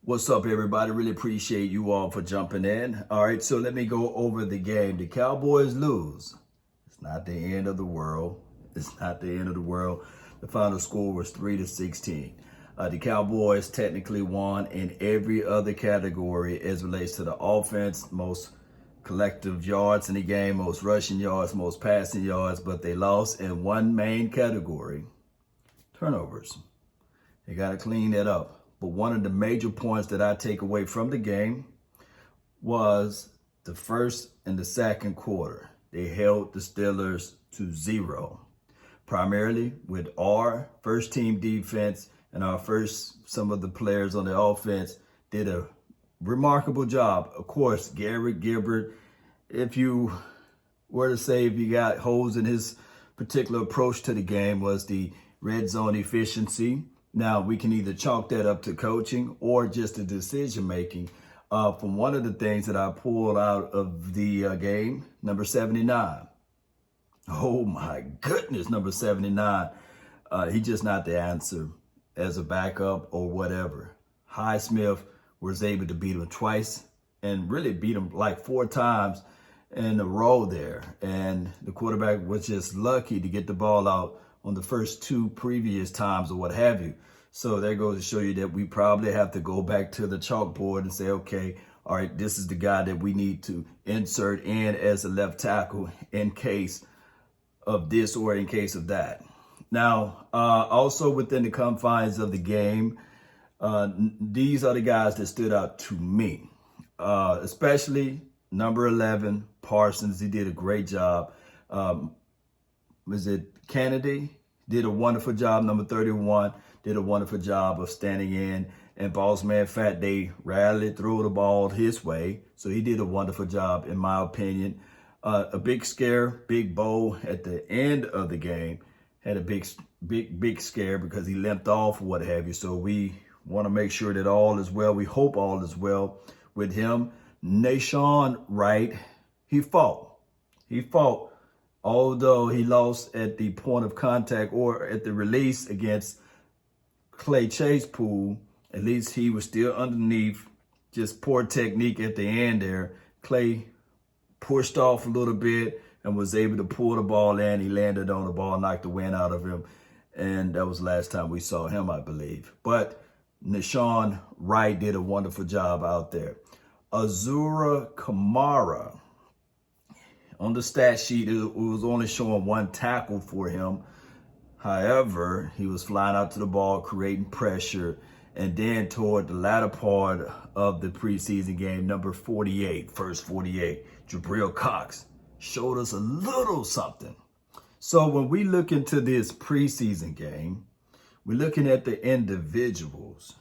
What's up, everybody? Really appreciate you all for jumping in. All right, so let me go over the game. The Cowboys lose. It's not the end of the world. It's not the end of the world. The final score was 3-16. The Cowboys technically won in every other category as relates to the offense, most collective yards in the game, most rushing yards, most passing yards, but they lost in one main category, turnovers. They got to clean that up. But one of the major points that I take away from the game was the first and the second quarter. They held the Steelers to 0, primarily with our first team defense and some of the players on the offense did a remarkable job. Of course, Garrett Gilbert, if you were to say if you got holes in his particular approach to the game, was the red zone efficiency. Now, we can either chalk that up to coaching or just the decision making. From one of the things that I pulled out of the game, number 79. Oh my goodness, number 79. He's just not the answer as a backup or whatever. Highsmith was able to beat him twice and really beat him like 4 times in a row there. And the quarterback was just lucky to get the ball out on the first 2 previous times or what have you. So that goes to show you that we probably have to go back to the chalkboard and say, okay, all right, this is the guy that we need to insert in as a left tackle in case of this or in case of that. Now, also within the confines of the game, these are the guys that stood out to me, especially number 11, Parsons. He did a great job. Was it Kennedy? Did a wonderful job. Number 31 did a wonderful job of standing in. And Boss Man Fat, they rarely threw the ball his way. So he did a wonderful job, in my opinion. A big scare, Big Bo at the end of the game had a big scare because he limped off or what have you. So we want to make sure that all is well. We hope all is well with him. Nashawn Wright, he fought. Although he lost at the point of contact or at the release against Clay Chasepool, at least he was still underneath. Just poor technique at the end there. Clay pushed off a little bit and was able to pull the ball in. He landed on the ball, knocked the wind out of him. And that was the last time we saw him, I believe. But Nashawn Wright did a wonderful job out there. Azura Kamara. On the stat sheet, it was only showing 1 tackle for him. However, he was flying out to the ball, creating pressure. And then toward the latter part of the preseason game, number 48, first 48, Jabril Cox, showed us a little something. So when we look into this preseason game, we're looking at the individuals.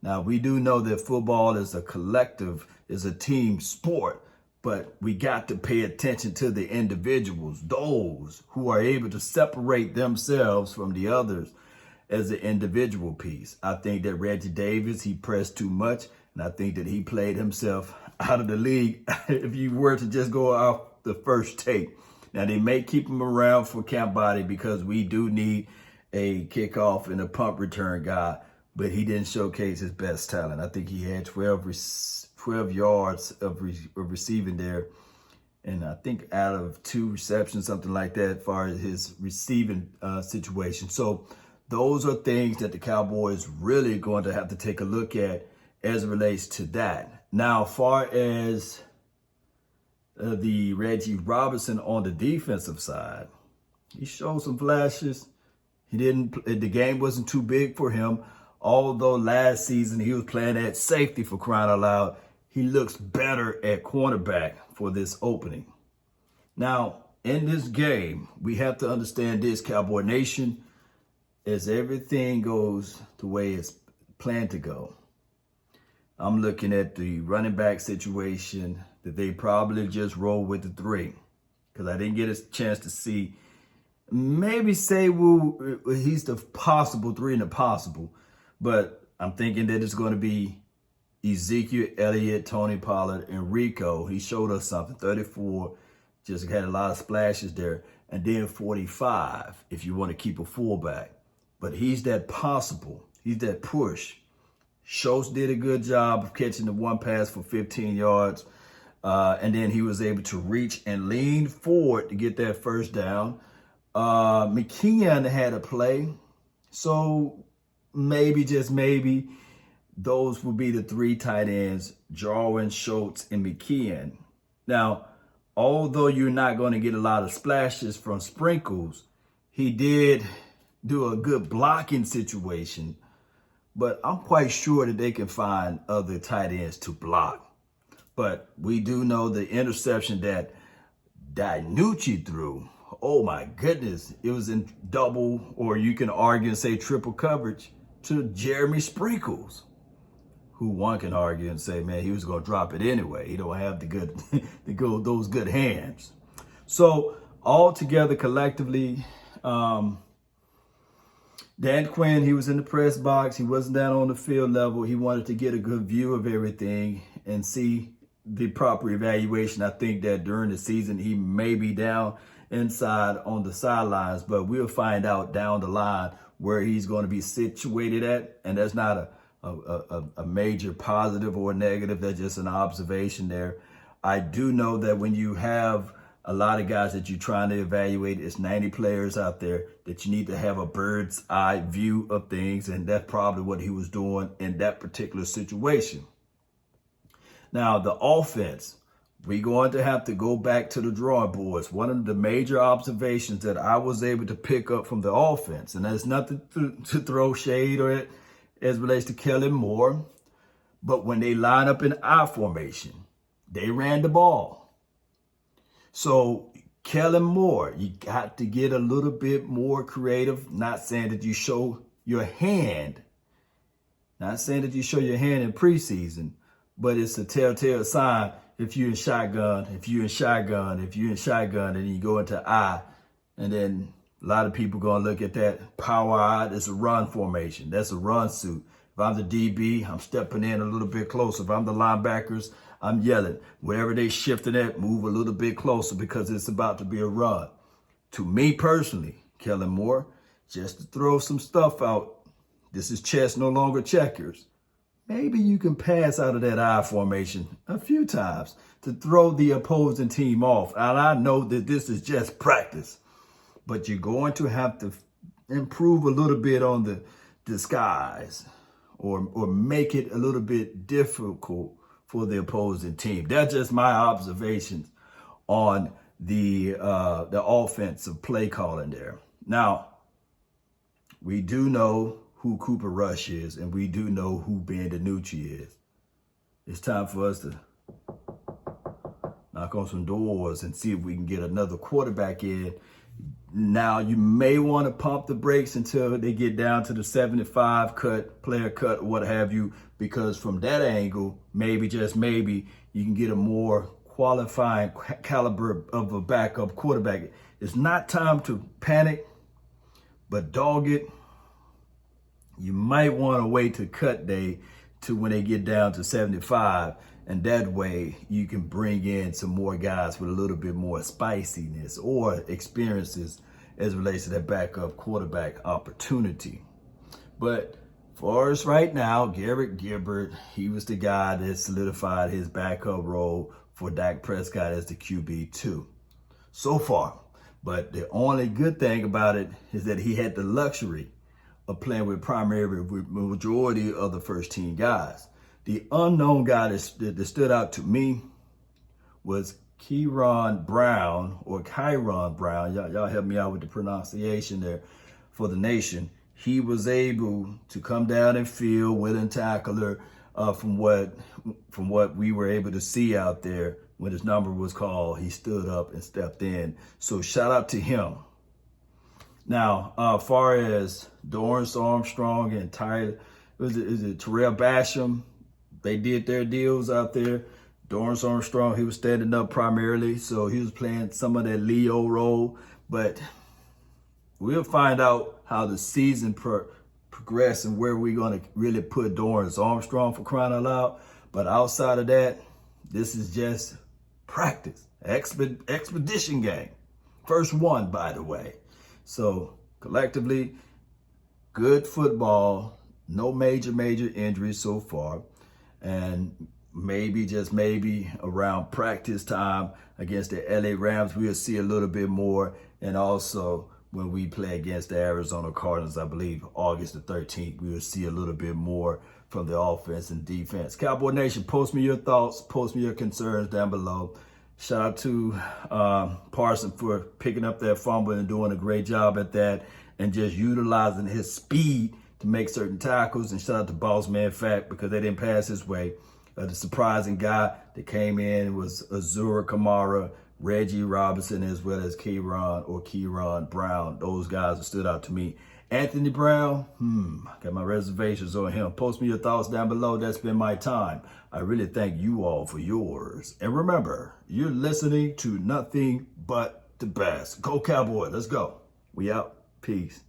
Now, we do know that football is a collective, is a team sport. But we got to pay attention to the individuals, those who are able to separate themselves from the others as an individual piece. I think that Reggie Davis, he pressed too much, and I think that he played himself out of the league if you were to just go off the first take. Now, they may keep him around for camp body because we do need a kickoff and a punt return guy, but he didn't showcase his best talent. I think he had 12 yards of receiving there. And I think out of 2 receptions, something like that, as far as his receiving situation. So those are things that the Cowboys really going to have to take a look at as it relates to that. Now, as far as the Reggie Robinson on the defensive side, he showed some flashes. The game wasn't too big for him. Although last season he was playing at safety, for crying out loud, he looks better at cornerback for this opening. Now, in this game, we have to understand this, Cowboy Nation, as everything goes the way it's planned to go. I'm looking at the running back situation that they probably just roll with the 3 because I didn't get a chance to see. Maybe say he's the possible 3 in the possible, but I'm thinking that it's going to be Ezekiel Elliott, Tony Pollard, and Rico. He showed us something. 34, just had a lot of splashes there. And then 45, if you want to keep a fullback. But he's that possible. He's that push. Schultz did a good job of catching the one pass for 15 yards. And then he was able to reach and lean forward to get that first down. McKeon had a play. So maybe, just maybe, those would be the three tight ends, Jarwin, Schultz, and McKeon. Now, although you're not going to get a lot of splashes from Sprinkles, he did do a good blocking situation. But I'm quite sure that they can find other tight ends to block. But we do know the interception that Danucci threw. Oh my goodness. It was in double, or you can argue and say triple coverage, to Jeremy Sprinkles, who one can argue and say, man, he was going to drop it anyway. He don't have those good hands. So all together collectively, Dan Quinn, he was in the press box. He wasn't down on the field level. He wanted to get a good view of everything and see the proper evaluation. I think that during the season, he may be down inside on the sidelines, but we'll find out down the line where he's going to be situated at. And that's not a major positive or negative. That's just an observation there. I do know that when you have a lot of guys that you're trying to evaluate, it's 90 players out there, that you need to have a bird's eye view of things. And that's probably what he was doing in that particular situation. Now, the offense, we're going to have to go back to the drawing boards. One of the major observations that I was able to pick up from the offense, and there's nothing to throw shade or it as relates to Kellen Moore, but when they line up in I formation, they ran the ball. So Kellen Moore, you got to get a little bit more creative. Not saying that you show your hand. Not saying that you show your hand in preseason, but it's a telltale sign if you're in shotgun, and then you go into I, and then a lot of people going to look at that power I. That's a run formation. That's a run suit. If I'm the DB, I'm stepping in a little bit closer. If I'm the linebackers, I'm yelling. Wherever they shifting at, move a little bit closer because it's about to be a run. To me personally, Kellen Moore, just to throw some stuff out, this is chess, no longer checkers. Maybe you can pass out of that I formation a few times to throw the opposing team off. And I know that this is just practice, but you're going to have to improve a little bit on the disguise or make it a little bit difficult for the opposing team. That's just my observations on the offensive play calling there. Now, we do know who Cooper Rush is, and we do know who Ben DiNucci is. It's time for us to knock on some doors and see if we can get another quarterback in. Now, you may want to pump the brakes until they get down to the 75 cut, player cut, what have you, because from that angle, maybe, just maybe, you can get a more qualifying caliber of a backup quarterback. It's not time to panic, but dog it. You might want to wait to cut day to when they get down to 75. And that way you can bring in some more guys with a little bit more spiciness or experiences as it relates to that backup quarterback opportunity. But for us right now, Garrett Gilbert, he was the guy that solidified his backup role for Dak Prescott as the QB2 so far. But the only good thing about it is that he had the luxury of playing with majority of the first team guys. The unknown guy that stood out to me was Kyron Brown. Y'all help me out with the pronunciation there for the nation. He was able to come down and field, willing tackler, from what we were able to see out there. When his number was called, he stood up and stepped in. So shout out to him. Now, as far as Dorrance Armstrong and is it Terrell Basham, they did their deals out there. Dorrance Armstrong, he was standing up primarily, so he was playing some of that Leo role. But we'll find out how the season progresses and where we're going to really put Dorrance Armstrong, for crying out loud. But outside of that, this is just practice, expedition game. First one, by the way. So collectively, good football, No major injuries so far. And maybe, just maybe, around practice time against the LA Rams, we'll see a little bit more. And also when we play against the Arizona Cardinals, I believe August the 13th, we will see a little bit more from the offense and defense. Cowboy Nation, post me your thoughts, post me your concerns down below. Shout out to Parson for picking up that fumble and doing a great job at that and just utilizing his speed to make certain tackles. And shout out to Boss Man Fat because they didn't pass his way. The surprising guy that came in was Azura Kamara, Reggie Robinson, as well as Kieran Brown. Those guys stood out to me. Anthony Brown, got my reservations on him. Post me your thoughts down below. That's been my time. I really thank you all for yours. And remember, you're listening to nothing but the best. Go Cowboy. Let's go. We out. Peace.